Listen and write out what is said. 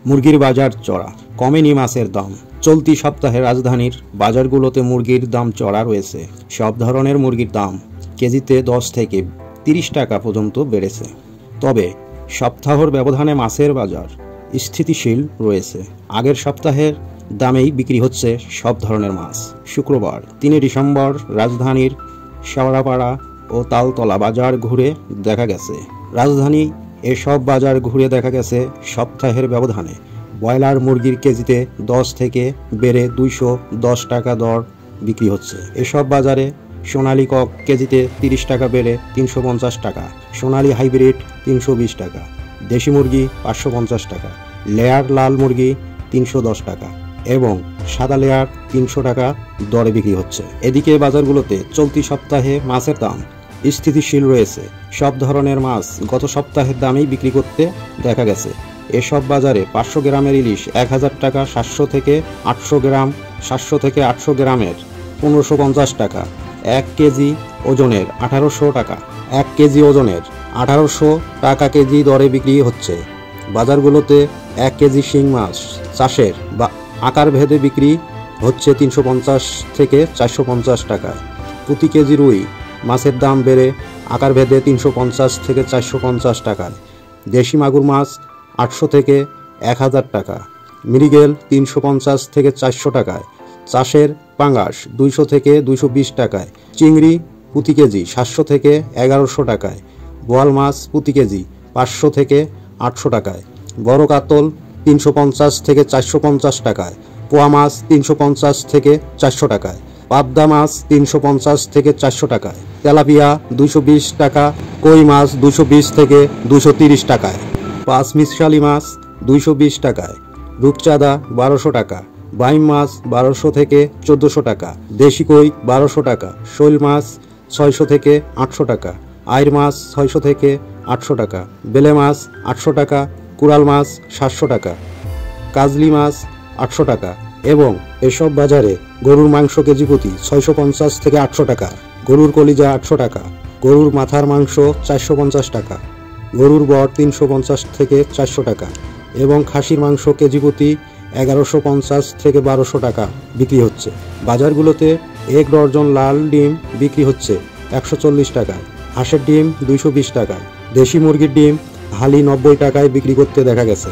মুরগির বাজার চড়া, কমেনি মাছের দাম। চলতি সপ্তাহে রাজধানীর বাজারগুলোতে মুরগির দাম চড়া রয়েছে। সব ধরনের মুরগির দাম কেজিতে 10 থেকে 30 টাকা পর্যন্ত বেড়েছে। তবে সপ্তাহের ব্যবধানে মাছের বাজার স্থিতিশীল রয়েছে। আগের সপ্তাহের দামেই বিক্রি হচ্ছে সব ধরনের মাছ। শুক্রবার 3 ডিসেম্বর রাজধানীর শেওড়াপাড়া ও তালতলা বাজার ঘুরে দেখা গেছে সপ্তাহের ব্যবধানে ব্রয়লার মুরগির কেজিতে 10 থেকে বেড়ে 210 টাকা দর বিক্রি হচ্ছে। এসব বাজারে সোনালী কক কেজিতে 30 টাকা বেড়ে 350 টাকা, সোনালী হাইব্রিড 320 টাকা, দেশি মুরগি 550 টাকা, লেয়ার লাল মুরগি 310 টাকা এবং সাদা লেয়ার 300 টাকা দরে বিক্রি হচ্ছে। এদিকে বাজারগুলোতে চলতি সপ্তাহে মাছের দাম স্থিতিশীল রয়েছে। সব ধরনের মাছ গত সপ্তাহের দামেই বিক্রি করতে দেখা গেছে। এসব বাজারে 500 গ্রামের ইলিশ 1000 টাকা, 700 থেকে 800 গ্রামের 1550 টাকা, 1 কেজি ওজনের 1800 টাকা, 1 কেজি ওজনের 1800 টাকা কেজি দরে বিক্রি হচ্ছে। বাজারগুলোতে 1 কেজি শিং মাছ চাষের বা আকার ভেদে বিক্রি হচ্ছে 350 থেকে 450 টাকায়। প্রতি কেজি রুই মাছের দাম বেড়ে আকার ভেদে 350 থেকে 450 টাকায়। দেশি মাগুর মাছ 800 থেকে 1000 টাকা, মৃগেল 350 থেকে 400 টাকায়, চাষের পাঙ্গাস 200 থেকে 220 টাকায়, চিংড়ি প্রতি কেজি 700 থেকে 1100 টাকায়, বোয়াল মাছ প্রতি কেজি 500 থেকে 800 টাকায়, বড় কাতল 350 থেকে 450 টাকায়, পোয়া মাছ 350 থেকে 400 টাকায়, পাবদা মাছ 350 থেকে 400 টাকায়, তেলাপিয়া 220 টাকা, কই মাছ 220 থেকে 230 টাকায়, পাঁচমিশালি মাছ 220 টাকায়, রূপচাঁদা 1200 টাকা, বাইম মাছ 1200 থেকে 1400 টাকা, দেশি কই 1200 টাকা, শৈল মাছ 600 থেকে 800 টাকা, আইর মাছ 600 থেকে 800 টাকা, বেলে মাছ 800 টাকা, কুড়াল মাছ 700 টাকা, কাজলি মাছ 800 টাকা এবং এসব বাজারে গরুর মাংস কেজি প্রতি 650 থেকে 800 টাকা, গরুর কলিজা 800 টাকা, গরুর মাথার মাংস 450 টাকা, গরুর বট 350 থেকে 400 টাকা এবং খাসির মাংস কেজি প্রতি 1150 থেকে 1200 টাকা বিক্রি হচ্ছে। বাজারগুলোতে 1 ডজন লাল ডিম বিক্রি হচ্ছে 140 টাকায়, হাঁসের ডিম 220 টাকায়, দেশি মুরগির ডিম হালি 90 টাকায় বিক্রি করতে দেখা গেছে।